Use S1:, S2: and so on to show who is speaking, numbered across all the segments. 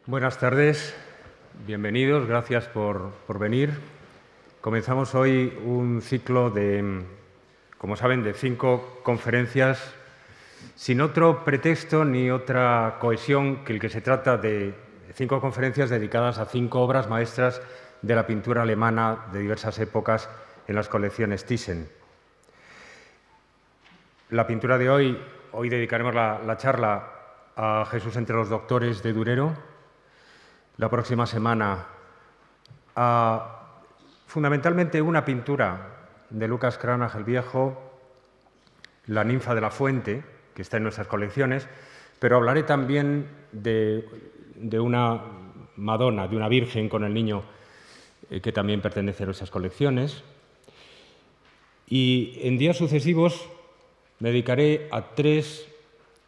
S1: Buenas tardes, bienvenidos, gracias por venir. Comenzamos hoy un ciclo de, como saben, de 5 conferencias sin otro pretexto ni otra cohesión que el que se trata de 5 conferencias dedicadas a 5 obras maestras de la pintura alemana de diversas épocas en las colecciones Thyssen. La pintura de hoy dedicaremos la charla a Jesús entre los doctores de Durero. La próxima semana a fundamentalmente una pintura de Lucas Cranach el Viejo, La ninfa de la fuente, que está en nuestras colecciones, pero hablaré también de una Madonna, de una Virgen con el niño, que también pertenece a nuestras colecciones. Y en días sucesivos me dedicaré a 3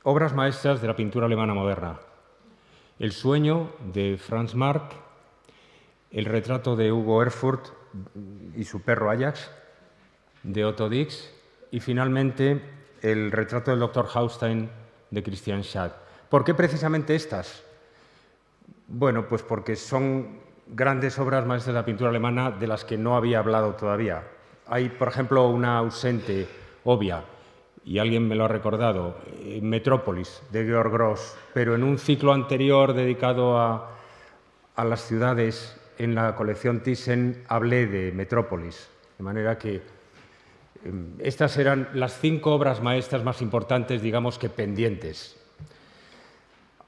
S1: obras maestras de la pintura alemana moderna. El sueño, de Franz Marc, el retrato de Hugo Erfurt y su perro Ajax, de Otto Dix, y finalmente el retrato del Dr. Haustein, de Christian Schad. ¿Por qué precisamente estas? Bueno, pues porque son grandes obras maestras de la pintura alemana de las que no había hablado todavía. Hay, por ejemplo, una ausente obvia, y alguien me lo ha recordado, Metrópolis, de Georg Gross, pero en un ciclo anterior dedicado a las ciudades en la colección Thyssen hablé de Metrópolis, de manera que estas eran las 5 obras maestras más importantes, digamos que pendientes.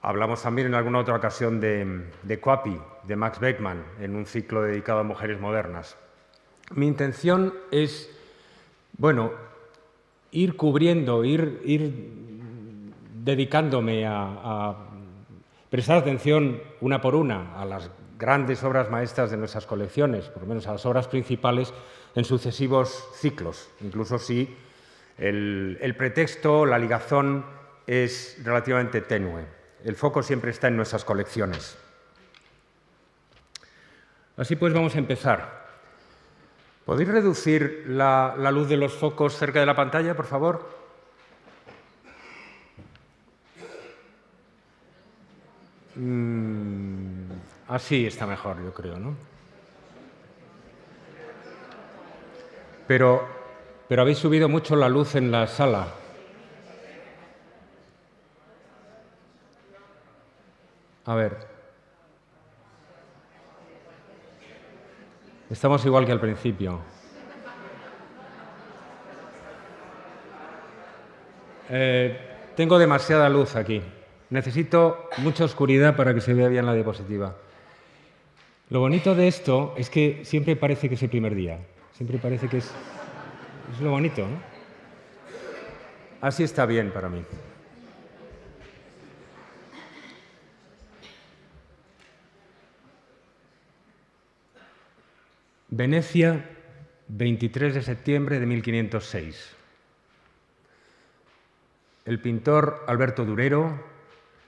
S1: Hablamos también en alguna otra ocasión de Coapi, de Max Beckmann, en un ciclo dedicado a mujeres modernas. Mi intención es, bueno, ir cubriendo, ir dedicándome a prestar atención una por una a las grandes obras maestras de nuestras colecciones, por lo menos a las obras principales, en sucesivos ciclos, incluso si el pretexto, la ligazón es relativamente tenue. El foco siempre está en nuestras colecciones. Así pues, vamos a empezar. ¿Podéis reducir la luz de los focos cerca de la pantalla, por favor? Así está mejor, yo creo, ¿no? Pero habéis subido mucho la luz en la sala. A ver. Estamos igual que al principio. Tengo demasiada luz aquí. Necesito mucha oscuridad para que se vea bien la diapositiva. Lo bonito de esto es que siempre parece que es el primer día. Siempre parece que es lo bonito, ¿no? Así está bien para mí. Venecia, 23 de septiembre de 1506. El pintor Alberto Durero,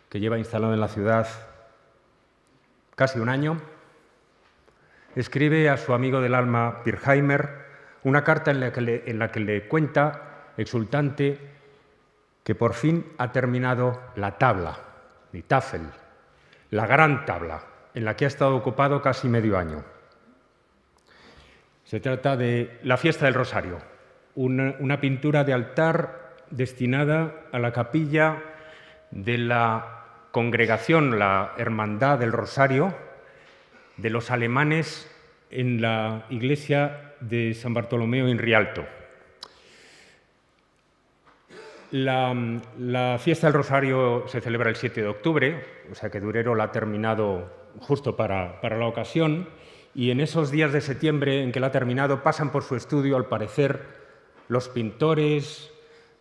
S1: que lleva instalado en la ciudad casi un año, escribe a su amigo del alma, Pirkheimer, una carta en la que le cuenta, exultante, que por fin ha terminado la tabla, die Tafel, la gran tabla, en la que ha estado ocupado casi medio año. Se trata de la Fiesta del Rosario, una pintura de altar destinada a la capilla de la congregación, la Hermandad del Rosario, de los alemanes en la iglesia de San Bartolomeo in Rialto. La Fiesta del Rosario se celebra el 7 de octubre, o sea que Durero la ha terminado justo para la ocasión, y en esos días de septiembre en que la ha terminado pasan por su estudio, al parecer, los pintores,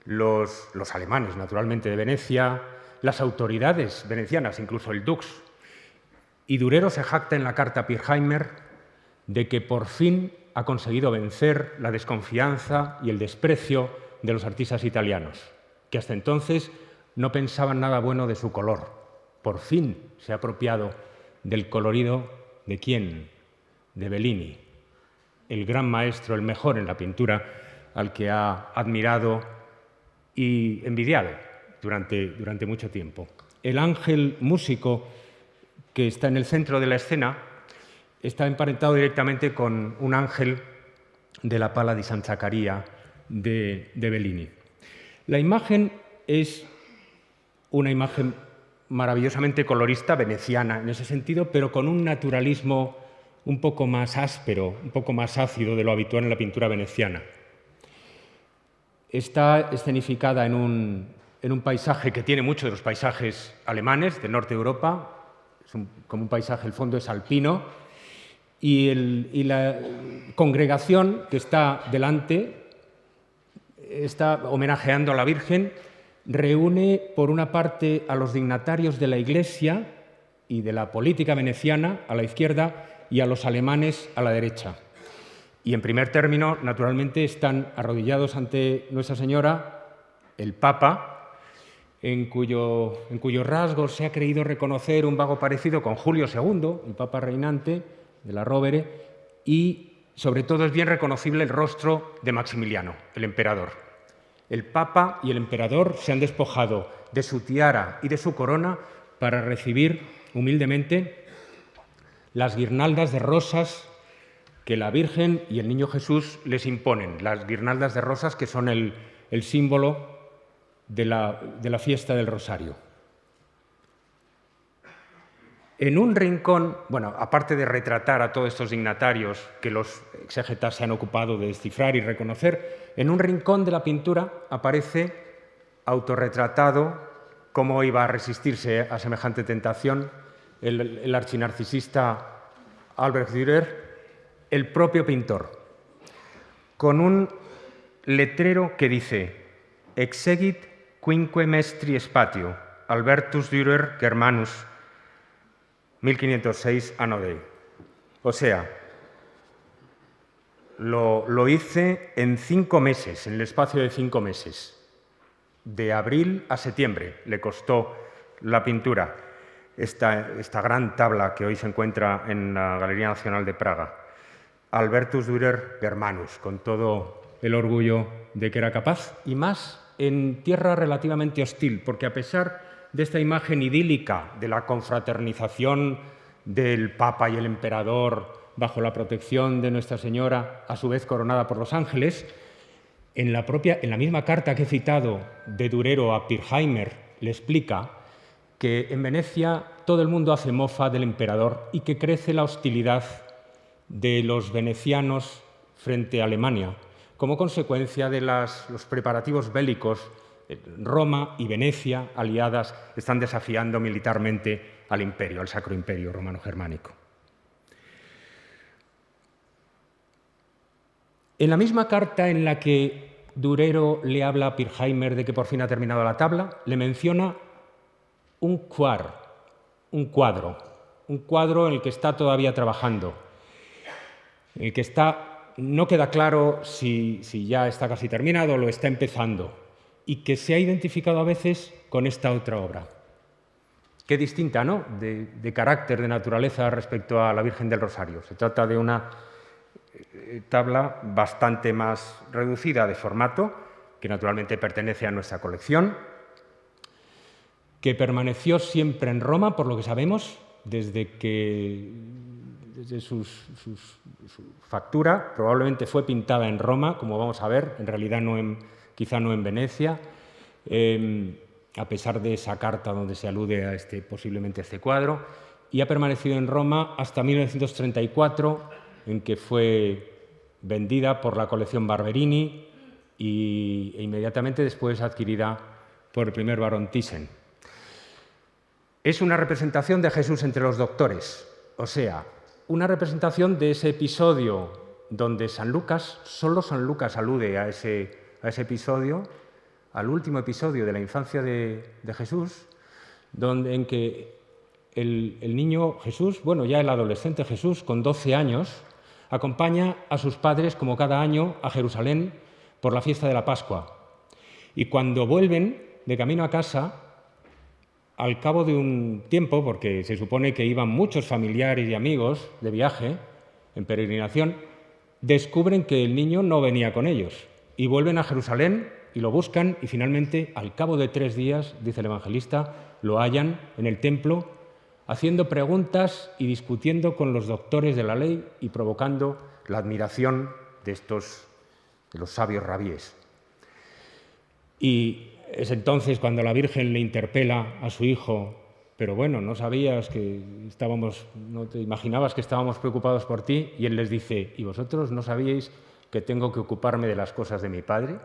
S1: los alemanes, naturalmente, de Venecia, las autoridades venecianas, incluso el Dux. Y Durero se jacta en la carta a Pirkheimer de que por fin ha conseguido vencer la desconfianza y el desprecio de los artistas italianos, que hasta entonces no pensaban nada bueno de su color. Por fin se ha apropiado del colorido ¿de quién? De Bellini, el gran maestro, el mejor en la pintura, al que ha admirado y envidiado durante mucho tiempo. El ángel músico que está en el centro de la escena, está emparentado directamente con un ángel de la Pala di San Zaccaria de Bellini. La imagen es una imagen maravillosamente colorista, veneciana en ese sentido, pero con un naturalismo un poco más áspero, un poco más ácido de lo habitual en la pintura veneciana. Está escenificada en un paisaje que tiene mucho de los paisajes alemanes del norte de Europa, es como un paisaje, el fondo es alpino, y la congregación que está delante está homenajeando a la Virgen, reúne por una parte a los dignatarios de la Iglesia y de la política veneciana a la izquierda y a los alemanes a la derecha. Y en primer término, naturalmente, están arrodillados ante Nuestra Señora el Papa, en cuyos rasgos se ha creído reconocer un vago parecido con Julio II, el Papa reinante de la Rovere, y sobre todo es bien reconocible el rostro de Maximiliano, el emperador. El Papa y el emperador se han despojado de su tiara y de su corona para recibir humildemente las guirnaldas de rosas que la Virgen y el Niño Jesús les imponen, las guirnaldas de rosas que son el símbolo de la fiesta del Rosario. En un rincón, bueno, aparte de retratar a todos estos dignatarios que los exégetas se han ocupado de descifrar y reconocer, en un rincón de la pintura aparece autorretratado, cómo iba a resistirse a semejante tentación, el archinarcisista Albrecht Dürer, el propio pintor, con un letrero que dice «Exegit quinque mestri spatio, Albertus Dürer Germanus, 1506 Anno Dei». O sea, lo hice en 5 meses, en el espacio de 5 meses. De abril a septiembre le costó la pintura, esta gran tabla que hoy se encuentra en la Galería Nacional de Praga. Albertus Dürer Germanus, con todo el orgullo de que era capaz, y más en tierra relativamente hostil, porque a pesar de esta imagen idílica de la confraternización del Papa y el Emperador bajo la protección de Nuestra Señora, a su vez coronada por los ángeles, en la misma carta que he citado de Durero a Pirkheimer le explica que en Venecia todo el mundo hace mofa del emperador y que crece la hostilidad de los venecianos frente a Alemania, como consecuencia de los preparativos bélicos. Roma y Venecia, aliadas, están desafiando militarmente al imperio, al Sacro Imperio Romano-Germánico. En la misma carta en la que Durero le habla a Pirkheimer de que por fin ha terminado la tabla, le menciona un cuadro en el que está todavía trabajando, en el que no queda claro si ya está casi terminado o lo está empezando, y que se ha identificado a veces con esta otra obra. Qué distinta, ¿no?, de carácter, de naturaleza respecto a la Virgen del Rosario. Se trata de una tabla bastante más reducida de formato, que naturalmente pertenece a nuestra colección, que permaneció siempre en Roma, por lo que sabemos, desde su factura. Probablemente fue pintada en Roma, como vamos a ver, en realidad quizá no en Venecia, a pesar de esa carta donde se alude a posiblemente este cuadro, y ha permanecido en Roma hasta 1934, en que fue vendida por la colección Barberini e inmediatamente después adquirida por el primer barón Thyssen. Es una representación de Jesús entre los doctores, o sea, una representación de ese episodio donde San Lucas, solo San Lucas alude a ese episodio, al último episodio de la infancia de Jesús, en que el niño Jesús, bueno, ya el adolescente Jesús, con 12 años, acompaña a sus padres, como cada año, a Jerusalén por la fiesta de la Pascua. Y cuando vuelven de camino a casa, al cabo de un tiempo, porque se supone que iban muchos familiares y amigos de viaje, en peregrinación, descubren que el niño no venía con ellos y vuelven a Jerusalén y lo buscan y finalmente, al cabo de 3 días, dice el evangelista, lo hallan en el templo haciendo preguntas y discutiendo con los doctores de la ley y provocando la admiración de los sabios rabíes. Y es entonces cuando la Virgen le interpela a su hijo: pero bueno, no sabías que no te imaginabas que estábamos preocupados por ti, y él les dice: ¿y vosotros no sabíais que tengo que ocuparme de las cosas de mi padre?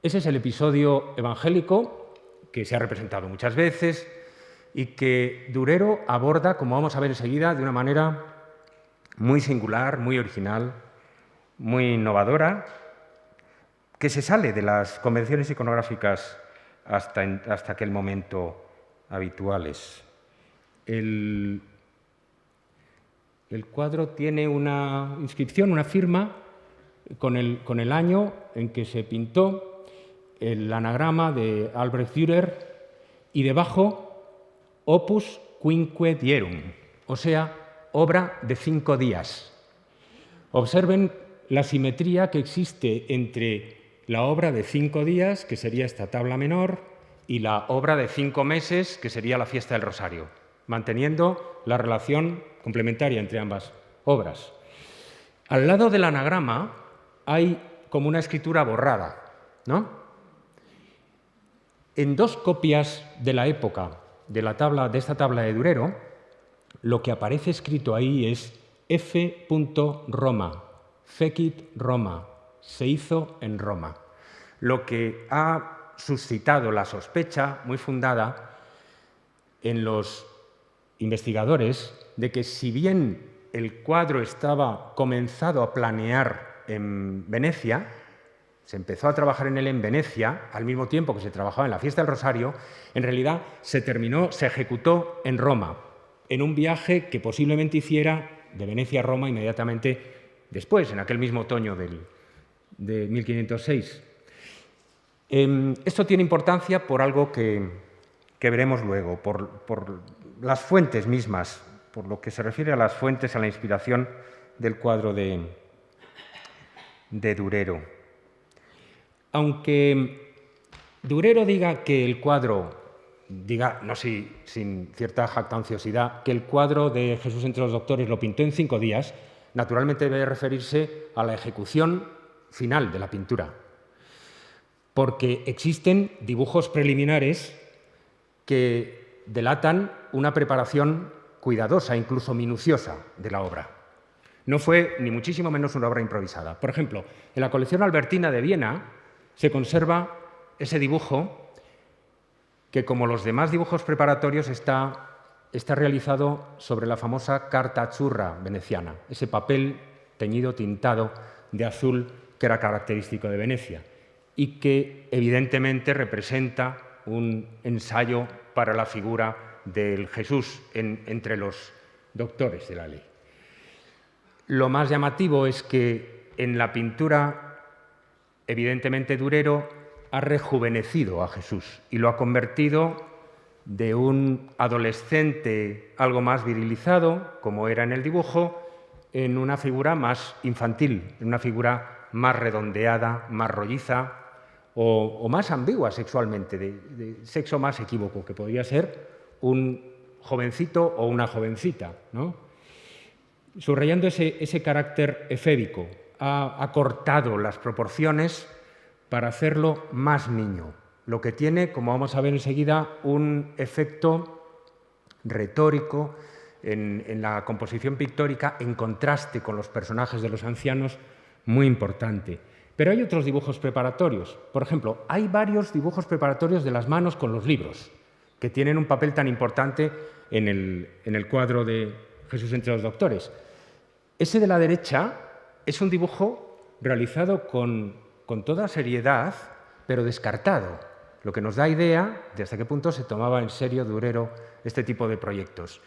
S1: Ese es el episodio evangélico que se ha representado muchas veces y que Durero aborda, como vamos a ver enseguida, de una manera muy singular, muy original, muy innovadora, que se sale de las convenciones iconográficas hasta aquel momento habituales. El cuadro tiene una inscripción, una firma, con el año en que se pintó, el anagrama de Albrecht Dürer, y debajo Opus Quinque Dierum, o sea, obra de 5 días. Observen la simetría que existe entre la obra de 5 días, que sería esta tabla menor, y la obra de 5 meses, que sería la fiesta del Rosario, manteniendo la relación complementaria entre ambas obras. Al lado del anagrama hay como una escritura borrada, ¿no? En 2 copias de la época de esta tabla de Durero, lo que aparece escrito ahí es F. Roma, fecit Roma, se hizo en Roma, lo que ha suscitado la sospecha muy fundada en los investigadores de que, si bien el cuadro estaba comenzado a planear en Venecia, se empezó a trabajar en él en Venecia al mismo tiempo que se trabajaba en la fiesta del Rosario, en realidad se ejecutó en Roma, en un viaje que posiblemente hiciera de Venecia a Roma inmediatamente después, en aquel mismo otoño de 1506. Esto tiene importancia por algo que veremos luego, por las fuentes mismas, por lo que se refiere a las fuentes, a la inspiración del cuadro de Durero. Aunque Durero diga que el cuadro, sin cierta jactanciosidad, que el cuadro de Jesús entre los doctores lo pintó en 5 días, naturalmente debe referirse a la ejecución final de la pintura, porque existen dibujos preliminares que delatan una preparación cuidadosa, incluso minuciosa, de la obra. No fue ni muchísimo menos una obra improvisada. Por ejemplo, en la colección albertina de Viena se conserva ese dibujo que, como los demás dibujos preparatorios, está realizado sobre la famosa carta azzurra veneciana, ese papel teñido, tintado de azul que era característico de Venecia y que evidentemente representa un ensayo para la figura del Jesús entre los doctores de la ley. Lo más llamativo es que en la pintura, evidentemente, Durero ha rejuvenecido a Jesús y lo ha convertido de un adolescente algo más virilizado, como era en el dibujo, en una figura más infantil, en una figura más redondeada, más rolliza o más ambigua sexualmente, de sexo más equívoco, que podría ser un jovencito o una jovencita, ¿no? Subrayando ese carácter efébico, ha acortado las proporciones para hacerlo más niño, lo que tiene, como vamos a ver enseguida, un efecto retórico en la composición pictórica, en contraste con los personajes de los ancianos, muy importante. Pero hay otros dibujos preparatorios. Por ejemplo, hay varios dibujos preparatorios de las manos con los libros, que tienen un papel tan importante en el cuadro de Jesús entre los doctores. Ese de la derecha es un dibujo realizado con toda seriedad, pero descartado, lo que nos da idea de hasta qué punto se tomaba en serio Durero este tipo de proyectos.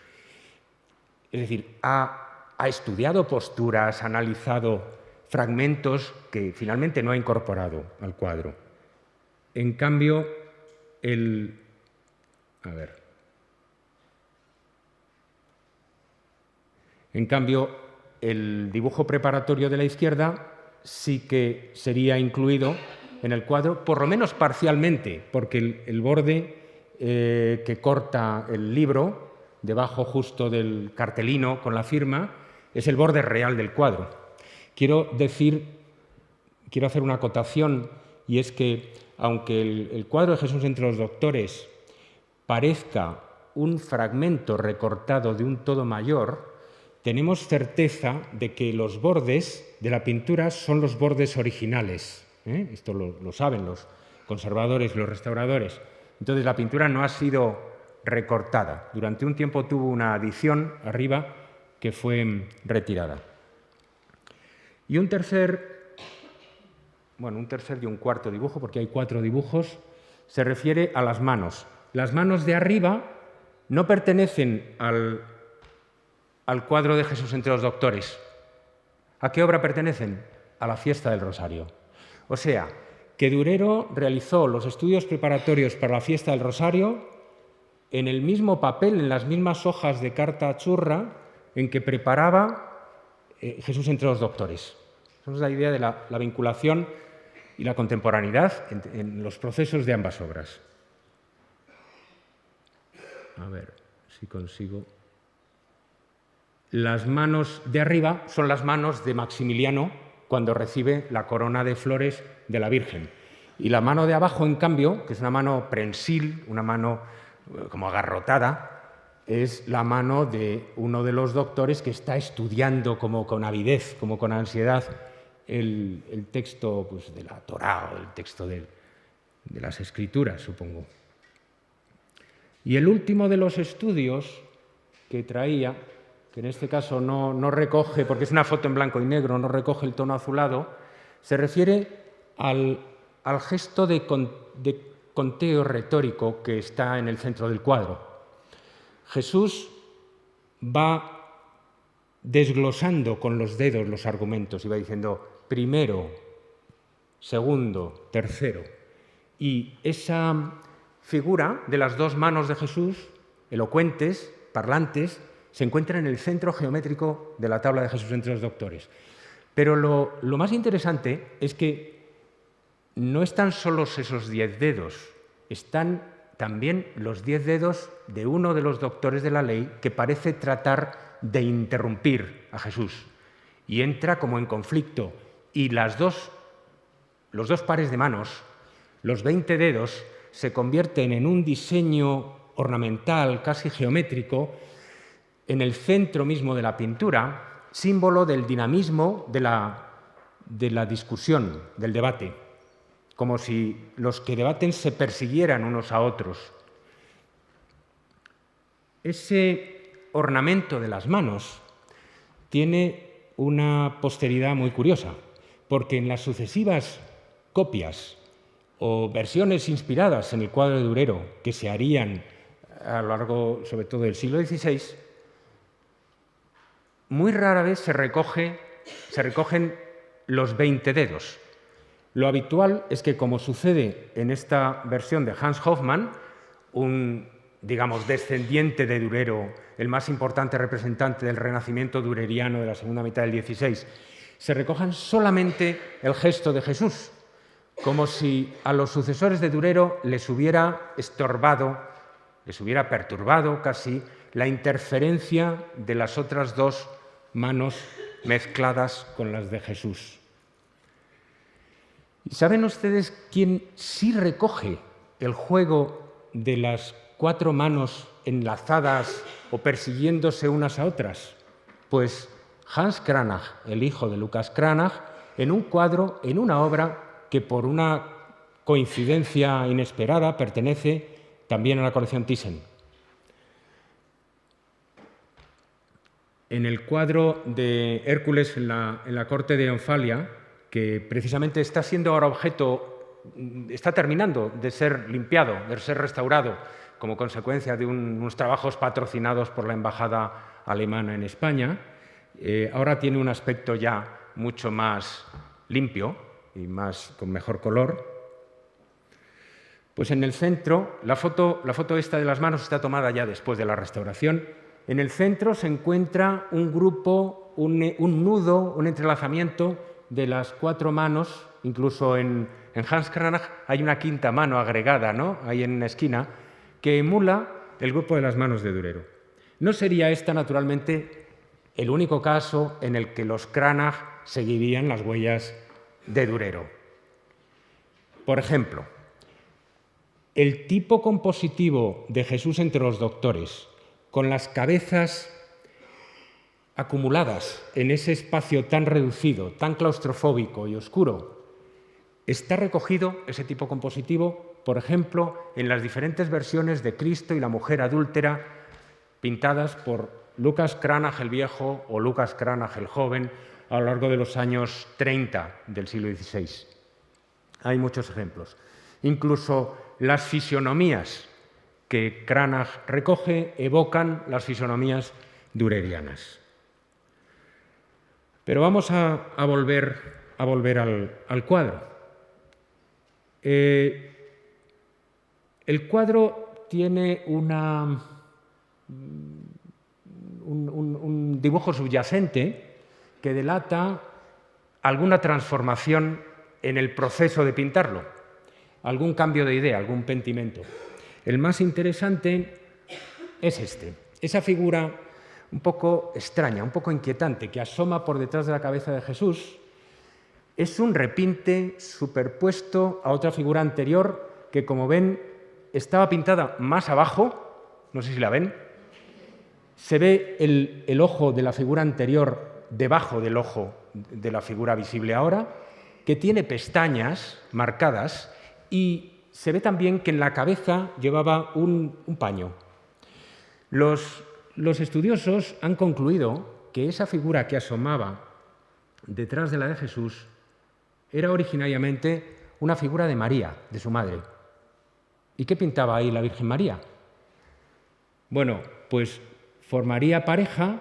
S1: Es decir, ha estudiado posturas, ha analizado fragmentos que finalmente no ha incorporado al cuadro. En cambio, el dibujo preparatorio de la izquierda sí que sería incluido en el cuadro, por lo menos parcialmente, porque el borde que corta el libro, debajo justo del cartelino con la firma, es el borde real del cuadro. Quiero hacer una acotación, y es que, aunque el cuadro de Jesús entre los doctores parezca un fragmento recortado de un todo mayor, tenemos certeza de que los bordes de la pintura son los bordes originales. Esto lo saben los conservadores y los restauradores. Entonces, la pintura no ha sido recortada. Durante un tiempo tuvo una adición arriba que fue retirada. Y un tercer y un cuarto dibujo, porque hay 4 dibujos, se refiere a las manos. Las manos de arriba no pertenecen al cuadro de Jesús entre los doctores. ¿A qué obra pertenecen? A la fiesta del Rosario. O sea, que Durero realizó los estudios preparatorios para la fiesta del Rosario en el mismo papel, en las mismas hojas de carta churra en que preparaba Jesús entre los doctores. Esa es la idea de la vinculación y la contemporaneidad en los procesos de ambas obras. A ver si consigo. Las manos de arriba son las manos de Maximiliano cuando recibe la corona de flores de la Virgen. Y la mano de abajo, en cambio, que es una mano prensil, una mano como agarrotada, es la mano de uno de los doctores que está estudiando como con avidez, como con ansiedad, el texto pues, de la Torá o el texto de las Escrituras, supongo. Y el último de los estudios que traía, que en este caso no recoge, porque es una foto en blanco y negro, no recoge el tono azulado, se refiere al gesto de conteo retórico que está en el centro del cuadro. Jesús va desglosando con los dedos los argumentos y va diciendo primero, segundo, tercero. Y esa figura de las 2 manos de Jesús, elocuentes, parlantes, se encuentra en el centro geométrico de la tabla de Jesús entre los doctores. Pero lo más interesante es que no están solos esos 10 dedos, están también los 10 dedos de uno de los doctores de la ley que parece tratar de interrumpir a Jesús. Y entra como en conflicto. Y los dos pares de manos, los 20 dedos, se convierten en un diseño ornamental, casi geométrico, en el centro mismo de la pintura, símbolo del dinamismo de la discusión, del debate, como si los que debaten se persiguieran unos a otros. Ese ornamento de las manos tiene una posteridad muy curiosa, porque en las sucesivas copias o versiones inspiradas en el cuadro de Durero que se harían a lo largo, sobre todo, del siglo XVI, muy rara vez se recogen los 20 dedos. Lo habitual es que, como sucede en esta versión de Hans Hofmann, un, digamos, descendiente de Durero, el más importante representante del renacimiento dureriano de la segunda mitad del XVI, se recojan solamente el gesto de Jesús, como si a los sucesores de Durero les hubiera estorbado, les hubiera perturbado casi la interferencia de las otras 2 manos mezcladas con las de Jesús. ¿Y saben ustedes quién sí recoge el juego de las 4 manos enlazadas o persiguiéndose unas a otras? Pues Hans Cranach, el hijo de Lucas Cranach, en un cuadro, en una obra que por una coincidencia inesperada pertenece también a la colección Thyssen. En el cuadro de Hércules en la corte de Onfalia, que precisamente está siendo ahora está terminando de ser limpiado, de ser restaurado, como consecuencia de unos trabajos patrocinados por la Embajada alemana en España, ahora tiene un aspecto ya mucho más limpio y con mejor color. Pues en el centro, la foto esta de las manos está tomada ya después de la restauración. En el centro se encuentra un grupo, un nudo, un entrelazamiento de las 4 manos. Incluso en Hans Cranach hay una 5ª mano agregada, ¿no? Ahí en una esquina, que emula el grupo de las manos de Durero. No sería esta, naturalmente, el único caso en el que los Cranach seguirían las huellas de Durero. Por ejemplo, el tipo compositivo de Jesús entre los doctores, con las cabezas acumuladas en ese espacio tan reducido, tan claustrofóbico y oscuro, está recogido, ese tipo compositivo, por ejemplo, en las diferentes versiones de Cristo y la mujer adúltera pintadas por Lucas Cranach el Viejo o Lucas Cranach el Joven a lo largo de los años 30 del siglo XVI. Hay muchos ejemplos. Incluso las fisonomías que Cranach recoge evocan las fisonomías durerianas. Pero vamos a volver al cuadro. El cuadro tiene un dibujo subyacente que delata alguna transformación en el proceso de pintarlo, algún cambio de idea, algún pentimento. El más interesante es este, esa figura un poco extraña, un poco inquietante, que asoma por detrás de la cabeza de Jesús. Es un repinte superpuesto a otra figura anterior que, como ven, estaba pintada más abajo, no sé si la ven. Se ve el ojo de la figura anterior debajo del ojo de la figura visible ahora, que tiene pestañas marcadas, y se ve también que en la cabeza llevaba un paño. Los estudiosos han concluido que esa figura que asomaba detrás de la de Jesús era originariamente una figura de María, de su madre. ¿Y qué pintaba ahí la Virgen María? Bueno, pues formaría pareja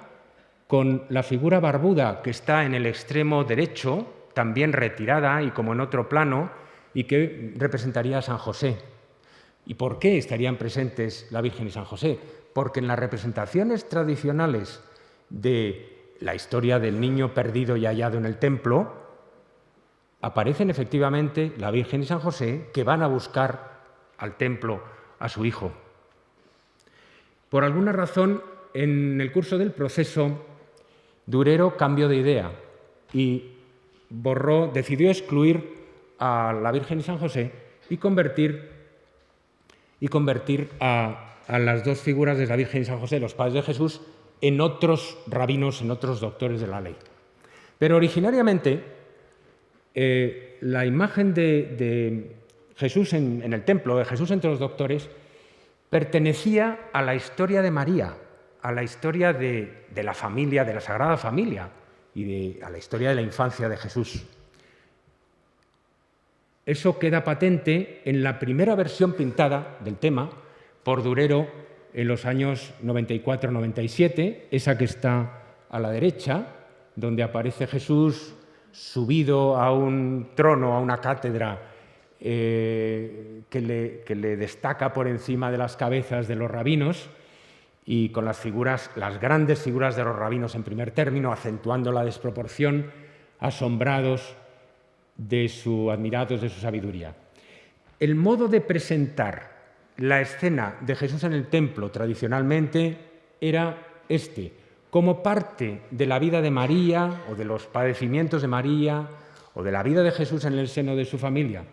S1: con la figura barbuda que está en el extremo derecho, también retirada y como en otro plano, y que representaría a San José. ¿Y por qué estarían presentes la Virgen y San José? Porque en las representaciones tradicionales de la historia del niño perdido y hallado en el templo, aparecen efectivamente la Virgen y San José que van a buscar al templo a su hijo. Por alguna razón, en el curso del proceso, Durero cambió de idea y decidió excluir a la Virgen y San José y convertir a las dos figuras de la Virgen y San José, los padres de Jesús, en otros rabinos, en otros doctores de la ley. Pero originariamente, la imagen de Jesús en el templo, de Jesús entre los doctores, pertenecía a la historia de María, a la historia de la familia, de la Sagrada Familia, y a la historia de la infancia de Jesús. Eso queda patente en la primera versión pintada del tema por Durero en los años 94-97, esa que está a la derecha, donde aparece Jesús subido a un trono, a una cátedra que le destaca por encima de las cabezas de los rabinos, y con las grandes figuras de los rabinos en primer término, acentuando la desproporción, asombrados, admirados de su sabiduría. El modo de presentar la escena de Jesús en el templo tradicionalmente era este, como parte de la vida de María o de los padecimientos de María o de la vida de Jesús en el seno de su familia.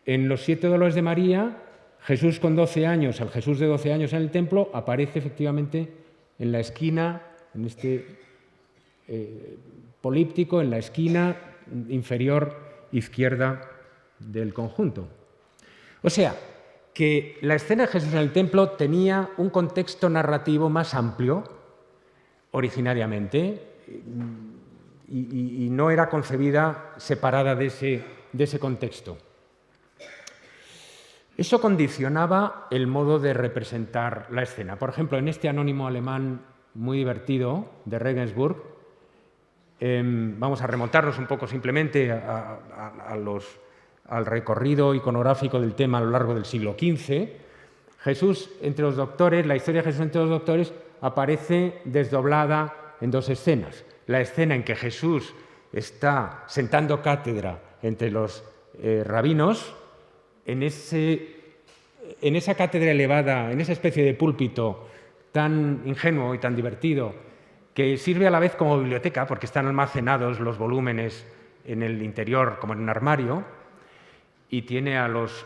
S1: En los 7 dolores de María, Jesús con 12 años, el Jesús de 12 años en el templo, aparece efectivamente en la esquina, en este políptico, en la esquina inferior izquierda del conjunto. O sea, que la escena de Jesús en el templo tenía un contexto narrativo más amplio originariamente y no era concebida separada de ese contexto. Eso condicionaba el modo de representar la escena. Por ejemplo, en este anónimo alemán muy divertido de Regensburg, vamos a remontarnos un poco simplemente al recorrido iconográfico del tema a lo largo del siglo XV. Jesús entre los doctores, la historia de Jesús entre los doctores aparece desdoblada en dos escenas. La escena en que Jesús está sentando cátedra entre los rabinos, en ese en esa cátedra elevada, en esa especie de púlpito tan ingenuo y tan divertido, que sirve a la vez como biblioteca, porque están almacenados los volúmenes en el interior como en un armario, y tiene a los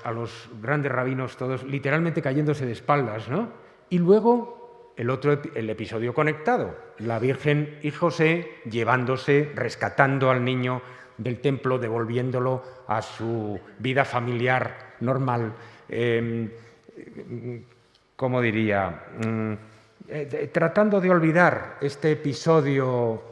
S1: grandes rabinos todos literalmente cayéndose de espaldas, ¿no? Y luego el episodio conectado, la Virgen y José llevándose, rescatando al niño del templo, devolviéndolo a su vida familiar normal. ¿Cómo diría? Tratando de olvidar este episodio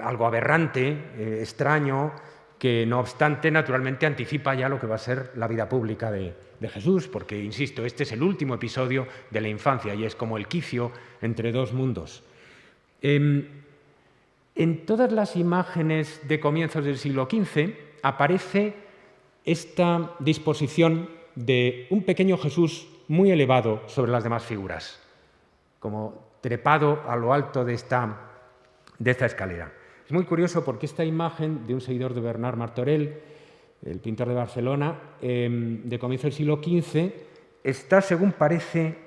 S1: algo aberrante, extraño, que no obstante naturalmente anticipa ya lo que va a ser la vida pública de Jesús, porque, insisto, este es el último episodio de la infancia y es como el quicio entre dos mundos. En todas las imágenes de comienzos del siglo XV aparece esta disposición de un pequeño Jesús muy elevado sobre las demás figuras, como trepado a lo alto de esta escalera. Es muy curioso porque esta imagen de un seguidor de Bernard Martorell, el pintor de Barcelona, de comienzo del siglo XV, está, según parece,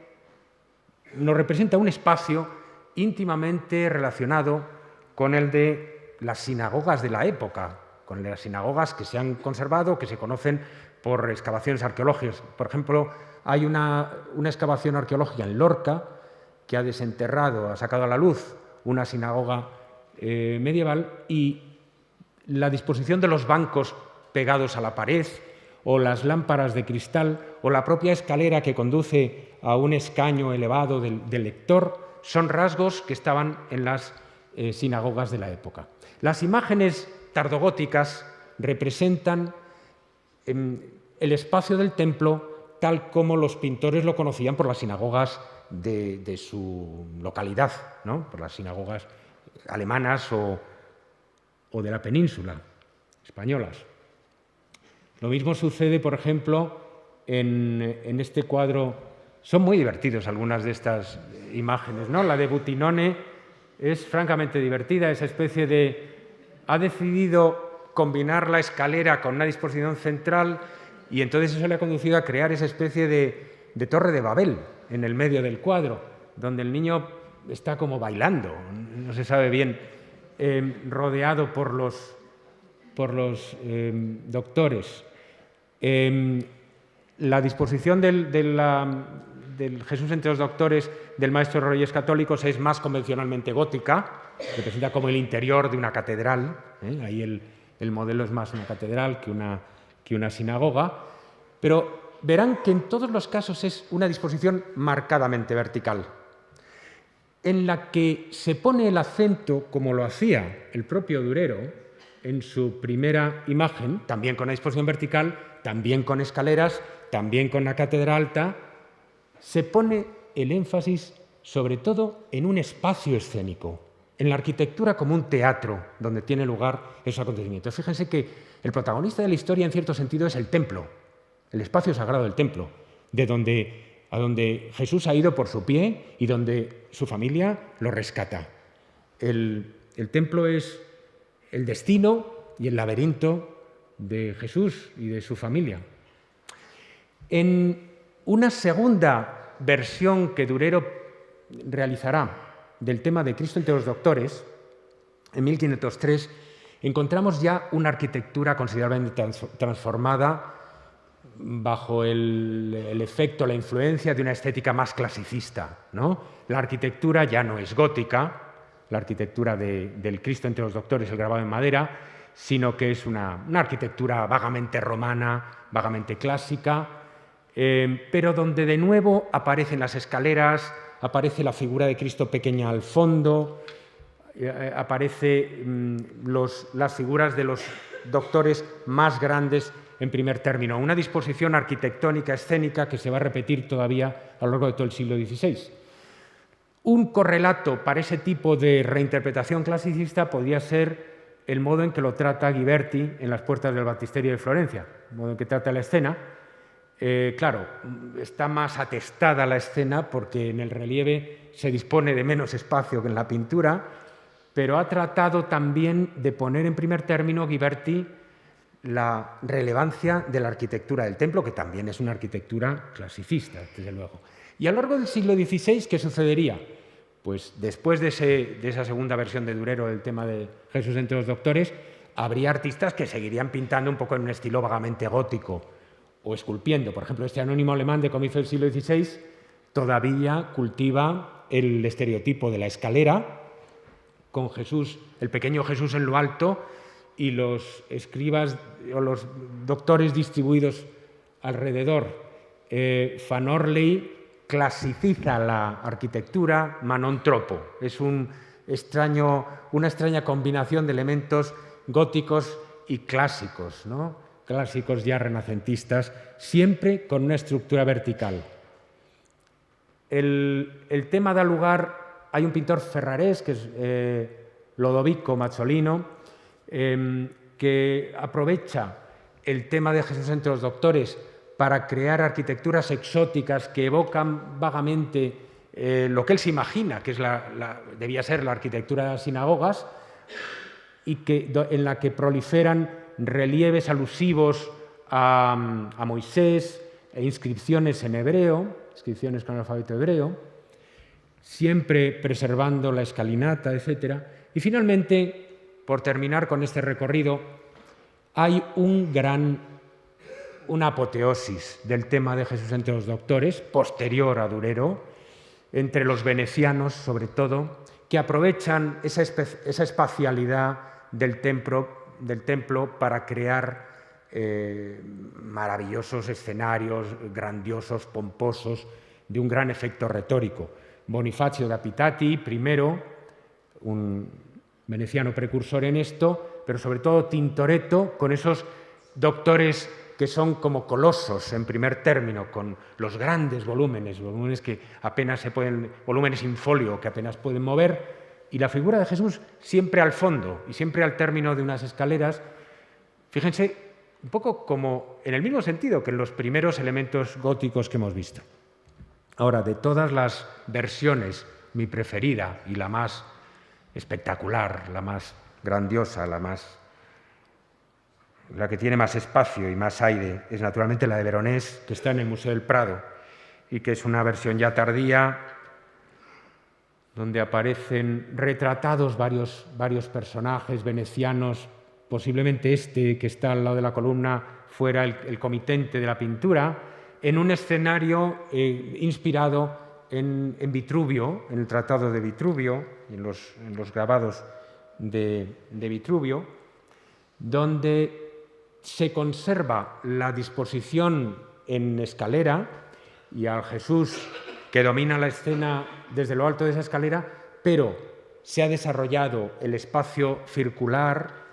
S1: nos representa un espacio íntimamente relacionado con el de las sinagogas de la época, con las sinagogas que se han conservado, que se conocen por excavaciones arqueológicas. Por ejemplo, hay una excavación arqueológica en Lorca que ha desenterrado, ha sacado a la luz una sinagoga medieval, y la disposición de los bancos pegados a la pared, o las lámparas de cristal, o la propia escalera que conduce a un escaño elevado del lector, son rasgos que estaban en las sinagogas de la época. Las imágenes tardogóticas representan el espacio del templo tal como los pintores lo conocían por las sinagogas de su localidad, ¿no? Por las sinagogas alemanas o de la península, españolas. Lo mismo sucede, por ejemplo, en este cuadro. Son muy divertidos algunas de estas imágenes, ¿no? La de Butinone es francamente divertida, esa especie de... Ha decidido combinar la escalera con una disposición central y entonces eso le ha conducido a crear esa especie de torre de Babel en el medio del cuadro, donde el niño está como bailando, no se sabe bien, rodeado por los doctores. La disposición del Jesús entre los doctores del Maestro de Reyes Católicos es más convencionalmente gótica, representa como el interior de una catedral, ahí el modelo es más una catedral que una sinagoga, pero verán que en todos los casos es una disposición marcadamente vertical, en la que se pone el acento, como lo hacía el propio Durero en su primera imagen, también con la disposición vertical, también con escaleras, también con la cátedra alta, se pone el énfasis sobre todo en un espacio escénico, en la arquitectura como un teatro donde tiene lugar esos acontecimientos. Fíjense que el protagonista de la historia en cierto sentido es el templo, el espacio sagrado del templo, a donde Jesús ha ido por su pie y donde su familia lo rescata. El templo es el destino y el laberinto de Jesús y de su familia. En una segunda versión que Durero realizará del tema de Cristo entre los doctores, en 1503, encontramos ya una arquitectura considerablemente transformada bajo el efecto, la influencia de una estética más clasicista, ¿no? La arquitectura ya no es gótica, la arquitectura del Cristo entre los doctores, el grabado en madera, sino que es una arquitectura vagamente romana, vagamente clásica, pero donde de nuevo aparecen las escaleras, aparece la figura de Cristo pequeña al fondo, aparece las figuras de los doctores más grandes en primer término. Una disposición arquitectónica, escénica, que se va a repetir todavía a lo largo de todo el siglo XVI. Un correlato para ese tipo de reinterpretación clasicista podría ser el modo en que lo trata Ghiberti en Las puertas del Baptisterio de Florencia, el modo en que trata la escena. Claro, está más atestada la escena porque en el relieve se dispone de menos espacio que en la pintura, pero ha tratado también de poner en primer término Ghiberti la relevancia de la arquitectura del templo, que también es una arquitectura clasicista, desde luego. Y a lo largo del siglo XVI, ¿qué sucedería? Pues después de esa segunda versión de Durero del tema de Jesús entre los doctores, habría artistas que seguirían pintando un poco en un estilo vagamente gótico o esculpiendo. Por ejemplo, este anónimo alemán de comienzo del siglo XVI todavía cultiva el estereotipo de la escalera con Jesús, el pequeño Jesús en lo alto y los escribas o los doctores distribuidos alrededor. Van Orley clasiciza la arquitectura, Manon Tropo. Es una extraña combinación de elementos góticos y clásicos, ¿no? Clásicos ya renacentistas, siempre con una estructura vertical. El tema da lugar, hay un pintor ferrarés, que es Lodovico Mazzolino, que aprovecha el tema de Jesús entre los doctores para crear arquitecturas exóticas que evocan vagamente lo que él se imagina que debía ser la arquitectura de las sinagogas, y en la que proliferan relieves alusivos a Moisés e inscripciones en hebreo, inscripciones con el alfabeto hebreo, siempre preservando la escalinata, etc. Y finalmente, por terminar con este recorrido, hay una apoteosis del tema de Jesús entre los doctores, posterior a Durero, entre los venecianos sobre todo, que aprovechan esa espacialidad del templo para crear maravillosos escenarios, grandiosos, pomposos, de un gran efecto retórico. Bonifacio da Pitati, primero, un veneciano precursor en esto, pero sobre todo Tintoretto, con esos doctores que son como colosos en primer término, con los grandes volúmenes que apenas volúmenes in folio que apenas pueden mover, y la figura de Jesús siempre al fondo y siempre al término de unas escaleras. Fíjense, un poco como en el mismo sentido que en los primeros elementos góticos que hemos visto. Ahora, de todas las versiones, mi preferida y la más espectacular, la más grandiosa, la que tiene más espacio y más aire, es naturalmente la de Veronés, que está en el Museo del Prado, y que es una versión ya tardía, donde aparecen retratados varios personajes venecianos. Posiblemente este que está al lado de la columna fuera el comitente de la pintura, en un escenario inspirado en Vitruvio, en el Tratado de Vitruvio, en los grabados de Vitruvio, donde se conserva la disposición en escalera y al Jesús que domina la escena desde lo alto de esa escalera, pero se ha desarrollado el espacio circular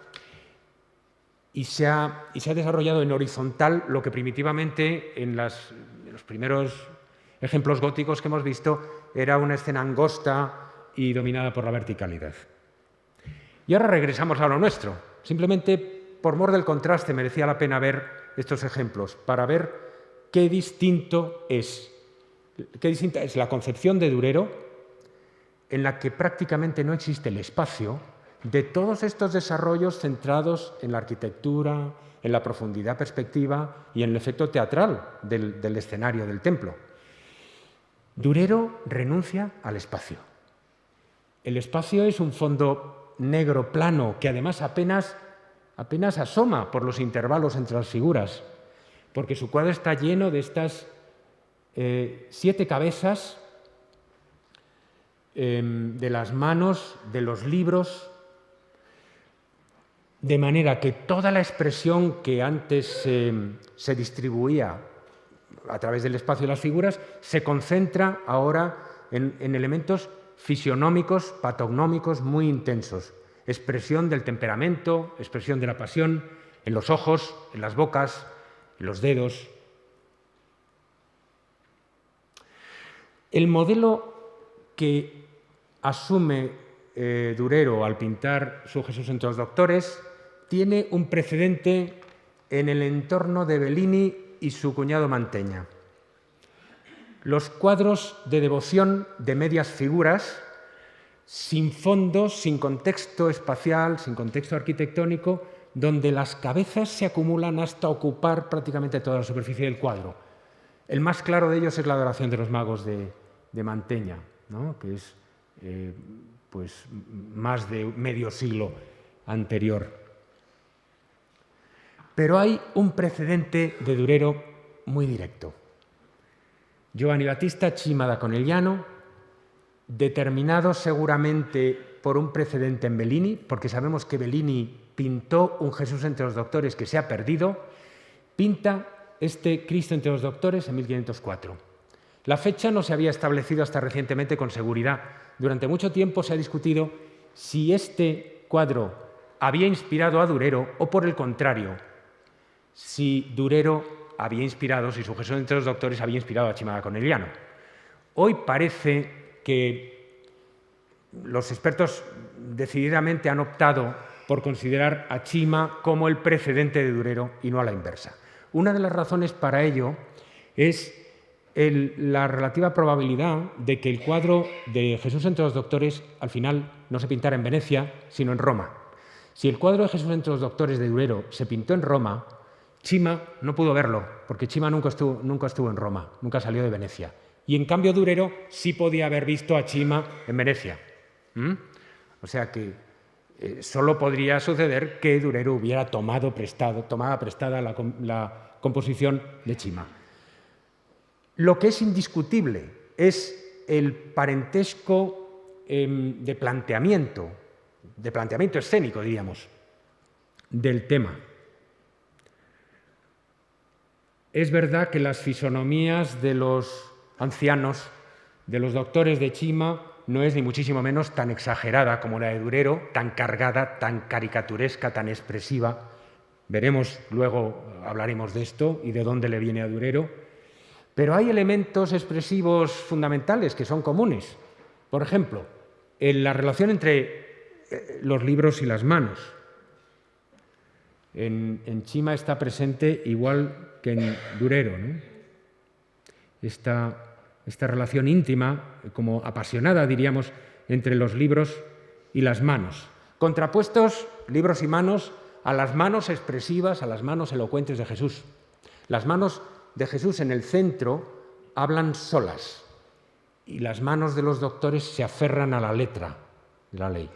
S1: y se ha desarrollado en horizontal lo que primitivamente en los primeros ejemplos góticos que hemos visto era una escena angosta y dominada por la verticalidad. Y ahora regresamos a lo nuestro. Simplemente por mor del contraste merecía la pena ver estos ejemplos para ver qué distinta es la concepción de Durero, en la que prácticamente no existe el espacio, de todos estos desarrollos centrados en la arquitectura, en la profundidad perspectiva y en el efecto teatral del escenario del templo. Durero renuncia al espacio. El espacio es un fondo negro plano que además apenas asoma por los intervalos entre las figuras, porque su cuadro está lleno de estas 7 cabezas de las manos, de los libros, de manera que toda la expresión que antes se distribuía a través del espacio de las figuras se concentra ahora en elementos fisionómicos, patognómicos muy intensos. Expresión del temperamento, expresión de la pasión, en los ojos, en las bocas, en los dedos. El modelo que asume Durero al pintar su Jesús entre los doctores tiene un precedente en el entorno de Bellini y su cuñado Mantegna. Los cuadros de devoción de medias figuras, sin fondos, sin contexto espacial, sin contexto arquitectónico, donde las cabezas se acumulan hasta ocupar prácticamente toda la superficie del cuadro. El más claro de ellos es la Adoración de los Magos de Manteña, ¿no? Que es pues, más de medio siglo anterior. Pero hay un precedente de Durero muy directo. Giovanni Battista Cima da Conegliano, determinado seguramente por un precedente en Bellini, porque sabemos que Bellini pintó un Jesús entre los doctores que se ha perdido, pinta este Cristo entre los doctores en 1504. La fecha no se había establecido hasta recientemente con seguridad. Durante mucho tiempo se ha discutido si este cuadro había inspirado a Durero o, por el contrario, si Durero había inspirado, si su Jesús entre los doctores había inspirado a Cima da Conegliano. Hoy parece que los expertos decididamente han optado por considerar a Cima como el precedente de Durero y no a la inversa. Una de las razones para ello es la relativa probabilidad de que el cuadro de Jesús entre los doctores al final no se pintara en Venecia, sino en Roma. Si el cuadro de Jesús entre los doctores de Durero se pintó en Roma, Cima no pudo verlo, porque Cima nunca estuvo en Roma, nunca salió de Venecia. Y en cambio Durero sí podía haber visto a Cima en Venecia. O sea que solo podría suceder que Durero hubiera tomada prestada la composición de Cima. Lo que es indiscutible es el parentesco de planteamiento escénico, diríamos, del tema. Es verdad que las fisonomías de los ancianos, de los doctores de Cima, no es ni muchísimo menos tan exagerada como la de Durero, tan cargada, tan caricaturesca, tan expresiva. Veremos luego, hablaremos de esto y de dónde le viene a Durero. Pero hay elementos expresivos fundamentales que son comunes. Por ejemplo, en la relación entre los libros y las manos. En Cima está presente igual que en Durero, ¿no? Esta relación íntima, como apasionada, diríamos, entre los libros y las manos. Contrapuestos, libros y manos, a las manos expresivas, a las manos elocuentes de Jesús. Las manos de Jesús en el centro hablan solas y las manos de los doctores se aferran a la letra de la ley.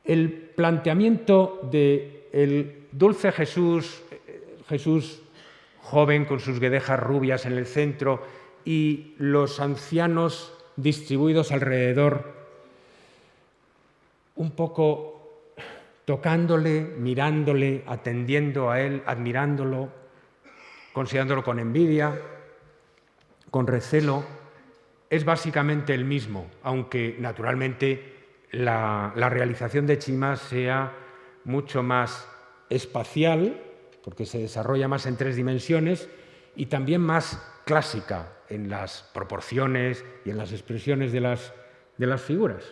S1: El planteamiento del dulce Jesús joven con sus guedejas rubias en el centro y los ancianos distribuidos alrededor, un poco tocándole, mirándole, atendiendo a él, admirándolo, considerándolo con envidia, con recelo, es básicamente el mismo, aunque naturalmente la realización de Cima sea mucho más espacial, porque se desarrolla más en 3 dimensiones, y también más clásica en las proporciones y en las expresiones de las figuras.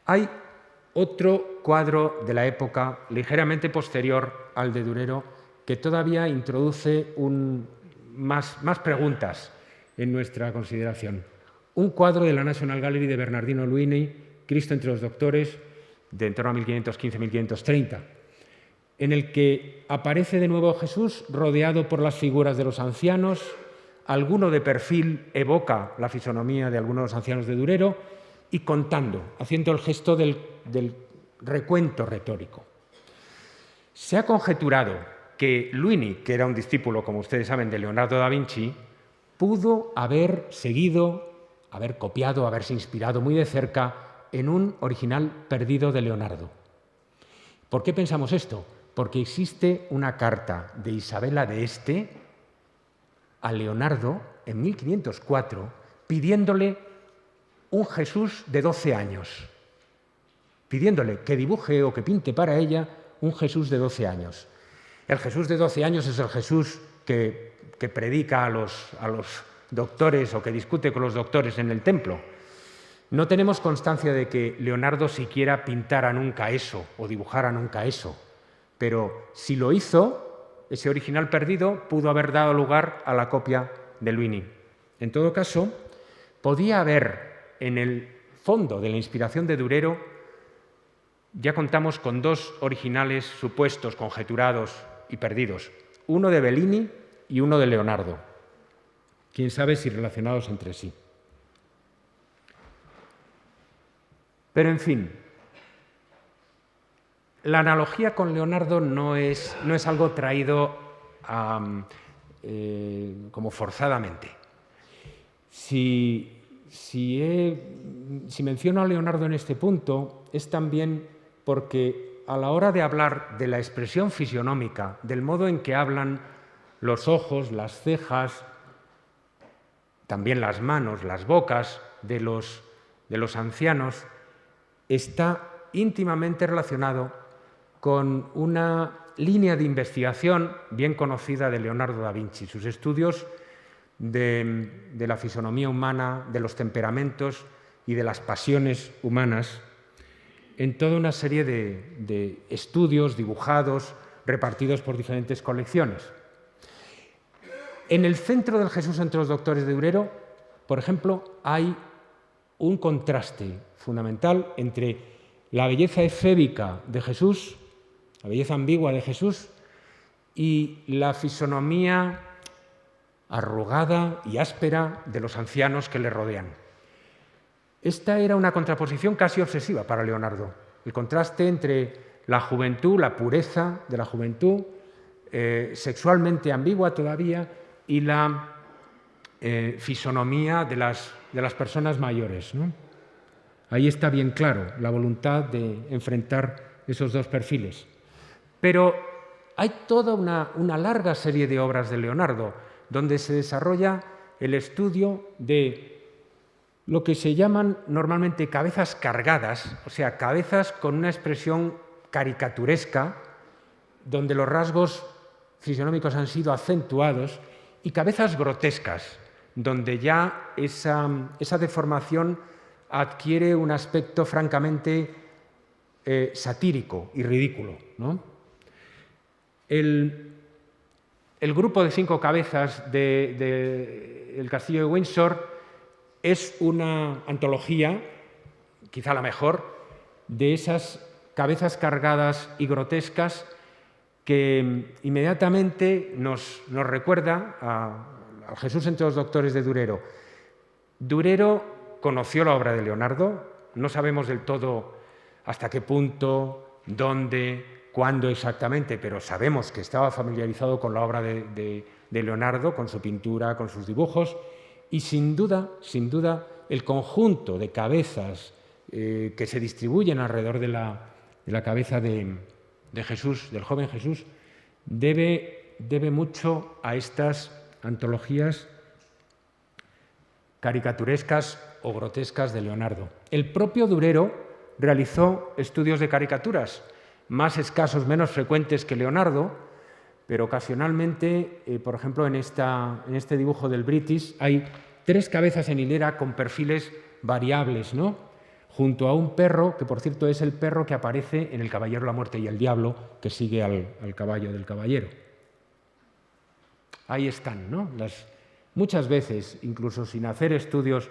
S1: Hay otro cuadro de la época, ligeramente posterior al de Durero, que todavía introduce más preguntas en nuestra consideración. Un cuadro de la National Gallery de Bernardino Luini, Cristo entre los doctores, de en torno a 1515-1530, en el que aparece de nuevo Jesús rodeado por las figuras de los ancianos, alguno de perfil evoca la fisonomía de algunos de los ancianos de Durero, y contando, haciendo el gesto del recuento retórico. Se ha conjeturado que Luini, que era un discípulo, como ustedes saben, de Leonardo da Vinci, pudo haber seguido, haber copiado, haberse inspirado muy de cerca en un original perdido de Leonardo. ¿Por qué pensamos esto? Porque existe una carta de Isabela de Este a Leonardo en 1504 pidiéndole un Jesús de 12 años, pidiéndole que dibuje o que pinte para ella un Jesús de 12 años. El Jesús de 12 años es el Jesús que predica a los doctores o que discute con los doctores en el templo. No tenemos constancia de que Leonardo siquiera pintara nunca eso o dibujara nunca eso, pero si lo hizo, ese original perdido pudo haber dado lugar a la copia de Luini. En todo caso, podía haber en el fondo de la inspiración de Durero, ya contamos con dos originales supuestos, conjeturados y perdidos, uno de Bellini y uno de Leonardo, quién sabe si relacionados entre sí. Pero, en fin, la analogía con Leonardo no es algo traído como forzadamente. Si menciono a Leonardo en este punto, es también porque a la hora de hablar de la expresión fisionómica, del modo en que hablan los ojos, las cejas, también las manos, las bocas de los ancianos, está íntimamente relacionado con una línea de investigación bien conocida de Leonardo da Vinci, sus estudios de la fisonomía humana, de los temperamentos y de las pasiones humanas, en toda una serie de estudios dibujados, repartidos por diferentes colecciones. En el centro del Jesús entre los doctores de Durero, por ejemplo, hay un contraste fundamental entre la belleza efébica de Jesús, la belleza ambigua de Jesús, y la fisonomía arrugada y áspera de los ancianos que le rodean. Esta era una contraposición casi obsesiva para Leonardo, el contraste entre la juventud, la pureza de la juventud, sexualmente ambigua todavía, y la fisonomía de las personas mayores, ¿no? Ahí está bien claro la voluntad de enfrentar esos dos perfiles. Pero hay toda una larga serie de obras de Leonardo donde se desarrolla el estudio de lo que se llaman normalmente cabezas cargadas, o sea, cabezas con una expresión caricaturesca, donde los rasgos fisionómicos han sido acentuados, y cabezas grotescas, donde ya esa deformación adquiere un aspecto francamente satírico y ridículo, ¿no? El grupo de 5 cabezas del Castillo de Windsor es una antología, quizá la mejor, de esas cabezas cargadas y grotescas que inmediatamente nos recuerda a Jesús entre los doctores de Durero. Durero conoció la obra de Leonardo, no sabemos del todo hasta qué punto, dónde, cuándo exactamente, pero sabemos que estaba familiarizado con la obra de Leonardo, con su pintura, con sus dibujos, y sin duda, el conjunto de cabezas que se distribuyen alrededor de la cabeza de Jesús, del joven Jesús, debe mucho a estas antologías caricaturescas o grotescas de Leonardo. El propio Durero realizó estudios de caricaturas, más escasos, menos frecuentes que Leonardo, pero ocasionalmente, por ejemplo, en este dibujo del British, hay 3 cabezas en hilera con perfiles variables, ¿no? Junto a un perro, que por cierto es el perro que aparece en El Caballero, la Muerte y el Diablo, que sigue al caballo del caballero. Ahí están, ¿no? Muchas veces, incluso sin hacer estudios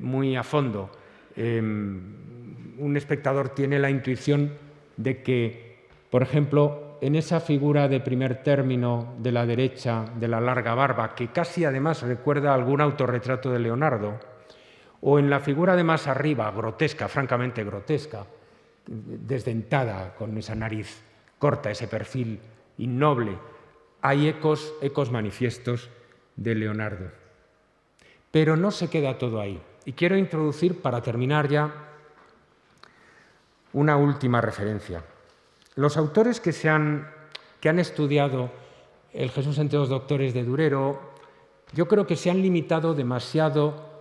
S1: muy a fondo, un espectador tiene la intuición de que, por ejemplo, en esa figura de primer término de la derecha, de la larga barba, que casi además recuerda algún autorretrato de Leonardo, o en la figura de más arriba, grotesca, francamente grotesca, desdentada, con esa nariz corta, ese perfil innoble, hay ecos manifiestos de Leonardo. Pero no se queda todo ahí. Y quiero introducir, para terminar ya, una última referencia. Los autores que han estudiado el Jesús entre los doctores de Durero, yo creo que se han limitado demasiado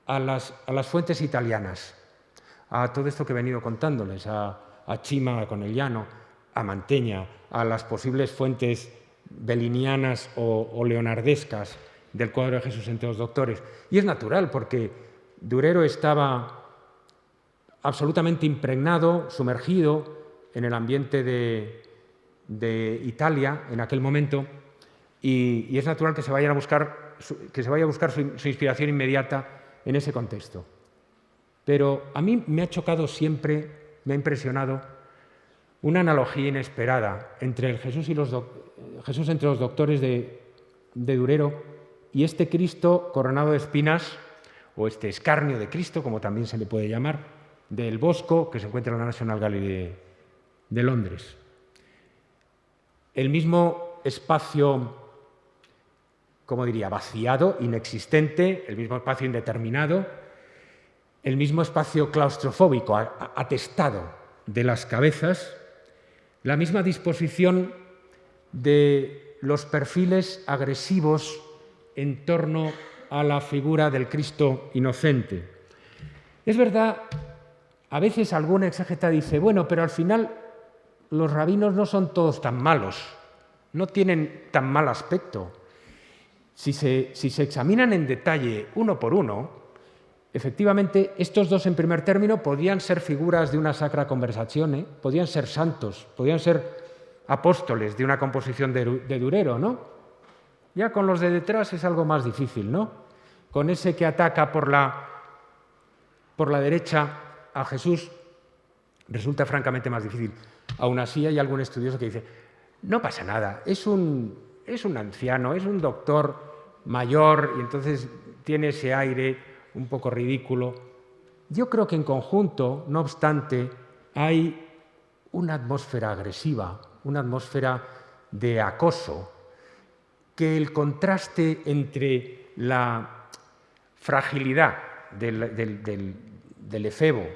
S1: a las fuentes italianas, a todo esto que he venido contándoles, a Cima Conegliano, a Mantegna, a las posibles fuentes bellinianas o leonardescas del cuadro de Jesús entre los doctores. Y es natural, porque Durero estaba absolutamente impregnado, sumergido en el ambiente de Italia en aquel momento, y es natural que se vayan a buscar buscar su inspiración inmediata en ese contexto. Pero a mí me ha chocado siempre, me ha impresionado una analogía inesperada entre el Jesús entre los doctores de Durero y este Cristo coronado de espinas, o este escarnio de Cristo, como también se le puede llamar, del Bosco, que se encuentra en la National Gallery de Londres. El mismo espacio, como diría, vaciado, inexistente, el mismo espacio indeterminado, el mismo espacio claustrofóbico, atestado de las cabezas, la misma disposición de los perfiles agresivos en torno a la figura del Cristo inocente. Es verdad, a veces algún exégeta dice, bueno, pero al final los rabinos no son todos tan malos, no tienen tan mal aspecto. Si se examinan en detalle uno por uno, efectivamente estos dos en primer término podían ser figuras de una Sacra Conversazione, podían ser santos, podían ser apóstoles de una composición de Durero, ¿no? Ya con los de detrás es algo más difícil, ¿no? Con ese que ataca por la derecha a Jesús resulta francamente más difícil. Aún así hay algún estudioso que dice, no pasa nada, es un anciano, es un doctor mayor y entonces tiene ese aire un poco ridículo. Yo creo que en conjunto, no obstante, hay una atmósfera agresiva, una atmósfera de acoso, que el contraste entre la fragilidad del efebo,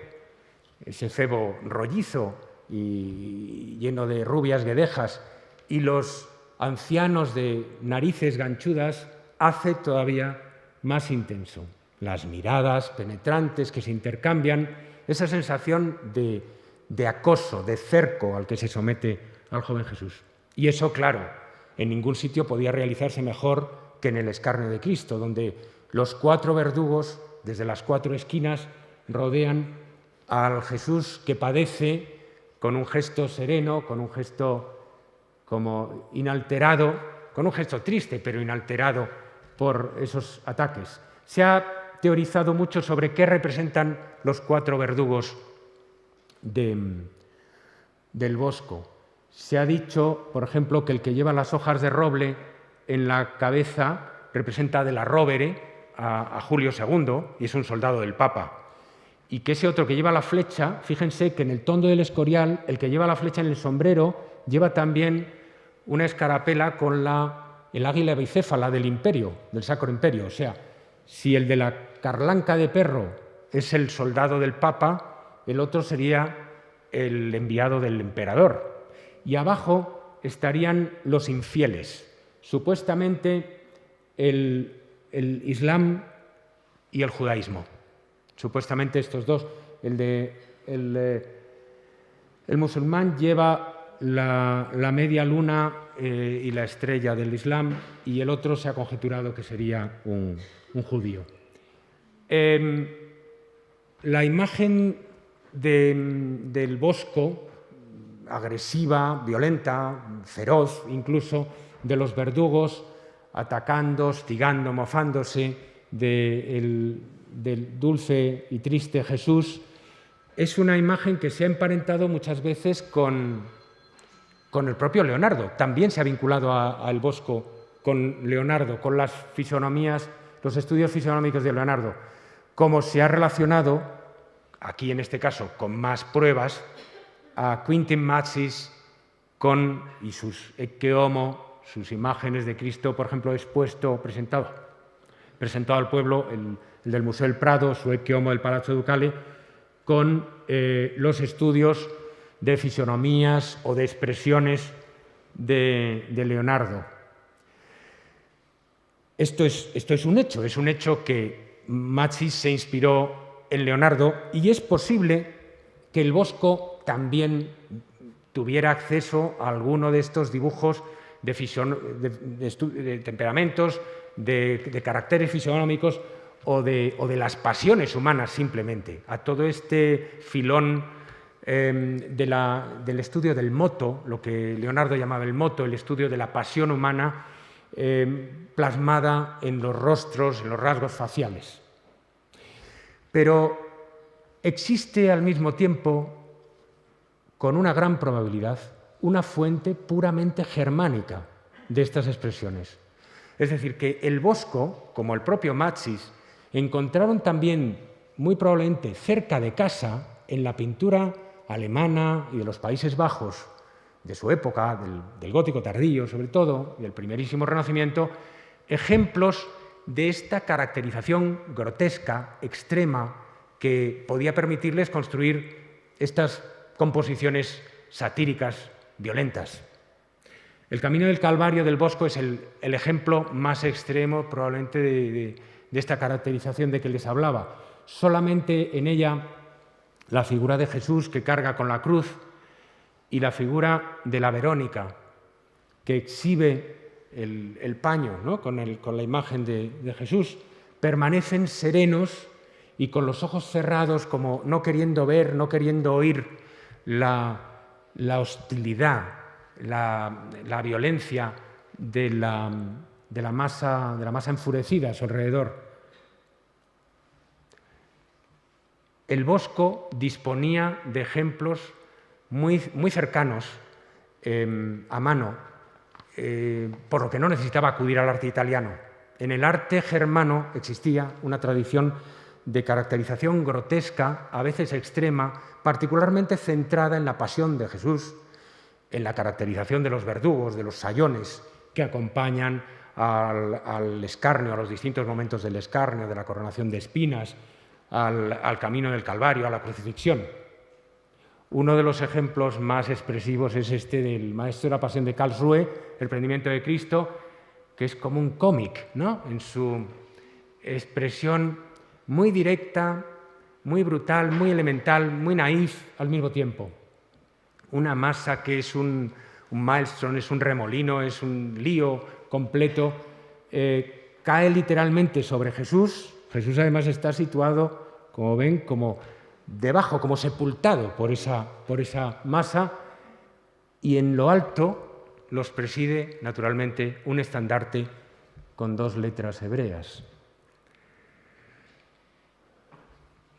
S1: ese efebo rollizo y lleno de rubias guedejas, y los ancianos de narices ganchudas, hace todavía más intenso. Las miradas penetrantes que se intercambian, esa sensación de acoso, de cerco al que se somete al joven Jesús. Y eso, claro, en ningún sitio podía realizarse mejor que en el escarnio de Cristo, donde los 4 verdugos, desde las 4 esquinas, rodean al Jesús que padece con un gesto sereno, con un gesto como inalterado, con un gesto triste, pero inalterado por esos ataques. Se ha teorizado mucho sobre qué representan los 4 verdugos del Bosco. Se ha dicho, por ejemplo, que el que lleva las hojas de roble en la cabeza representa de la Rovere a Julio II y es un soldado del Papa. Y que ese otro que lleva la flecha, fíjense que en el Tondo del Escorial, el que lleva la flecha en el sombrero lleva también una escarapela con el águila bicéfala del imperio, del Sacro Imperio. O sea, si el de la carlanca de perro es el soldado del Papa, el otro sería el enviado del emperador. Y abajo estarían los infieles, supuestamente el Islam y el judaísmo. Supuestamente estos dos. El musulmán lleva la media luna y la estrella del Islam y el otro se ha conjeturado que sería un judío. La imagen del Bosco, agresiva, violenta, feroz incluso, de los verdugos, atacando, hostigando, mofándose del dulce y triste Jesús, es una imagen que se ha emparentado muchas veces con el propio Leonardo. También se ha vinculado al Bosco con Leonardo, con las fisonomías, los estudios fisionómicos de Leonardo, como se ha relacionado, aquí en este caso con más pruebas, a Quintin Matsis y sus Ecce Homo, sus imágenes de Cristo, por ejemplo, presentado al pueblo, el del Museo del Prado, su Ecce Homo del Palazzo Ducale, con los estudios de fisonomías o de expresiones de Leonardo. Esto es un hecho que Matsis se inspiró en Leonardo y es posible que el Bosco también tuviera acceso a alguno de estos dibujos de temperamentos, de caracteres fisionómicos o de las pasiones humanas simplemente, a todo este filón del estudio del moto, lo que Leonardo llamaba el moto, el estudio de la pasión humana, plasmada en los rostros, en los rasgos faciales. Pero existe al mismo tiempo, con una gran probabilidad, una fuente puramente germánica de estas expresiones. Es decir, que el Bosco, como el propio Matsis, encontraron también, muy probablemente cerca de casa, en la pintura alemana y de los Países Bajos de su época, del gótico tardío sobre todo, y del primerísimo Renacimiento, ejemplos de esta caracterización grotesca, extrema, que podía permitirles construir estas composiciones satíricas violentas. El Camino del Calvario del Bosco es el ejemplo más extremo probablemente de esta caracterización de que les hablaba. Solamente en ella la figura de Jesús que carga con la cruz y la figura de la Verónica que exhibe el paño, ¿no? con la imagen de Jesús, permanecen serenos y con los ojos cerrados, como no queriendo ver, no queriendo oír la hostilidad, la violencia de la masa enfurecida a su alrededor. El Bosco disponía de ejemplos muy cercanos a mano, por lo que no necesitaba acudir al arte italiano. En el arte germano existía una tradición de caracterización grotesca, a veces extrema, particularmente centrada en la pasión de Jesús, en la caracterización de los verdugos, de los sayones que acompañan al escarnio, a los distintos momentos del escarnio, de la coronación de espinas, al camino del Calvario, a la crucifixión. Uno de los ejemplos más expresivos es este del Maestro de la Pasión de Karlsruhe, El prendimiento de Cristo, que es como un cómic, ¿no? En su expresión muy directa, muy brutal, muy elemental, muy naif al mismo tiempo. Una masa que es un maelstrom, es un remolino, es un lío completo, cae literalmente sobre Jesús. Jesús además está situado, como ven, como debajo, como sepultado por esa masa, y en lo alto los preside naturalmente un estandarte con 2 letras hebreas.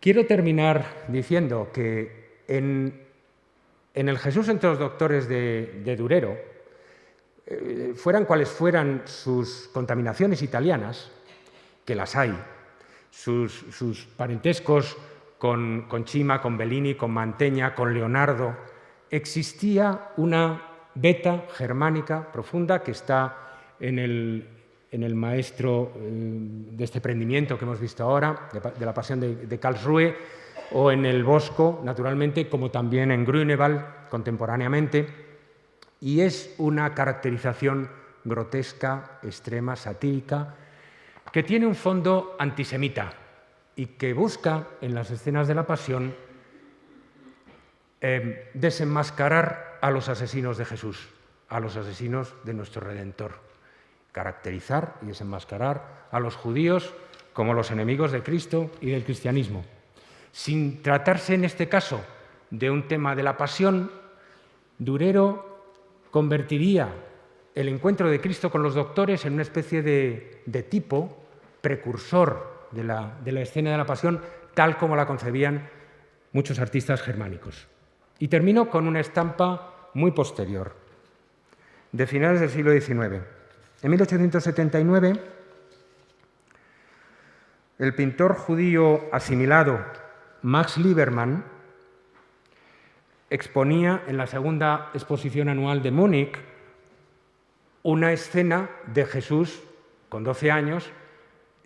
S1: Quiero terminar diciendo que en el Jesús entre los doctores de Durero, fueran cuales fueran sus contaminaciones italianas, que las hay, sus parentescos con Cima, con Bellini, con Mantegna, con Leonardo, existía una veta germánica profunda que está en el maestro de este prendimiento que hemos visto ahora, de la Pasión de Karlsruhe, o en el Bosco, naturalmente, como también en Grünewald, contemporáneamente, y es una caracterización grotesca, extrema, satírica, que tiene un fondo antisemita y que busca, en las escenas de la Pasión, desenmascarar a los asesinos de Jesús, a los asesinos de nuestro Redentor, caracterizar y desenmascarar a los judíos como los enemigos de Cristo y del cristianismo. Sin tratarse en este caso de un tema de la Pasión, Durero convertiría el encuentro de Cristo con los doctores en una especie de tipo precursor de la escena de la Pasión, tal como la concebían muchos artistas germánicos. Y termino con una estampa muy posterior, de finales del siglo XIX. En 1879, el pintor judío asimilado Max Liebermann exponía en la segunda exposición anual de Múnich una escena de Jesús con 12 años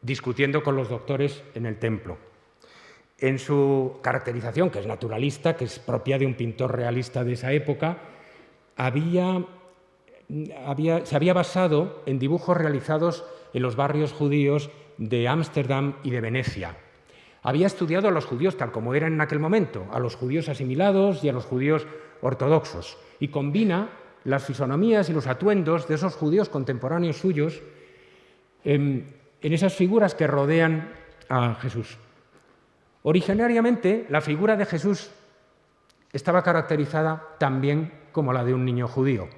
S1: discutiendo con los doctores en el templo. En su caracterización, que es naturalista, que es propia de un pintor realista de esa época, se había basado en dibujos realizados en los barrios judíos de Ámsterdam y de Venecia. Había estudiado a los judíos tal como eran en aquel momento, a los judíos asimilados y a los judíos ortodoxos, y combina las fisonomías y los atuendos de esos judíos contemporáneos suyos en esas figuras que rodean a Jesús. Originariamente, la figura de Jesús estaba caracterizada también como la de un niño judío,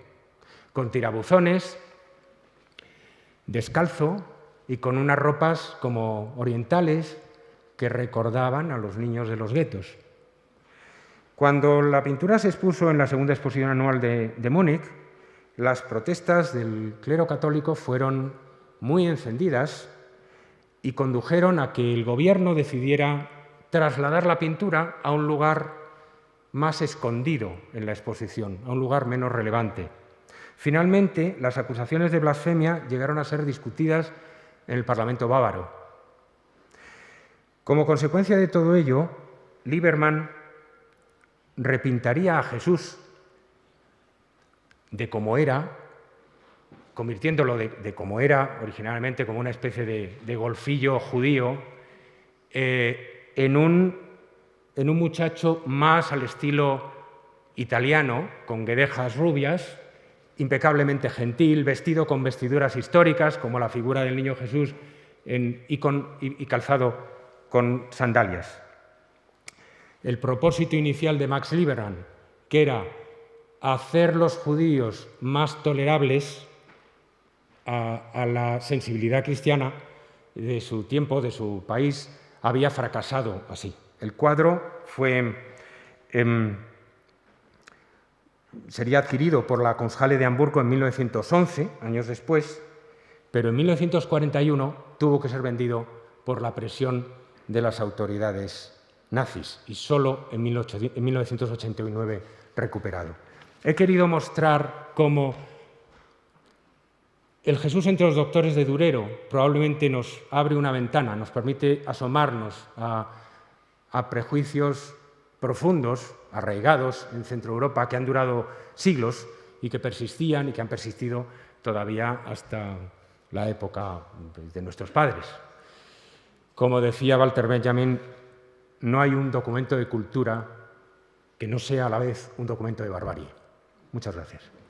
S1: con tirabuzones, descalzo y con unas ropas como orientales que recordaban a los niños de los guetos. Cuando la pintura se expuso en la segunda exposición anual de Múnich, las protestas del clero católico fueron muy encendidas y condujeron a que el gobierno decidiera trasladar la pintura a un lugar más escondido en la exposición, a un lugar menos relevante. Finalmente, las acusaciones de blasfemia llegaron a ser discutidas en el Parlamento bávaro. Como consecuencia de todo ello, Liebermann repintaría a Jesús de como era, convirtiéndolo de como era originalmente, como una especie de golfillo judío, en un muchacho más al estilo italiano, con guedejas rubias, impecablemente gentil, vestido con vestiduras históricas, como la figura del niño Jesús, y calzado con sandalias. El propósito inicial de Max Liebermann, que era hacer los judíos más tolerables a la sensibilidad cristiana de su tiempo, de su país, había fracasado así. El cuadro sería adquirido por la Kunsthalle de Hamburgo en 1911, años después, pero en 1941 tuvo que ser vendido por la presión de las autoridades nazis y solo en 1989 recuperado. He querido mostrar cómo el Jesús entre los doctores de Durero probablemente nos abre una ventana, nos permite asomarnos a prejuicios profundos, arraigados en Centro Europa, que han durado siglos y que persistían y que han persistido todavía hasta la época de nuestros padres. Como decía Walter Benjamin, no hay un documento de cultura que no sea a la vez un documento de barbarie. Muchas gracias.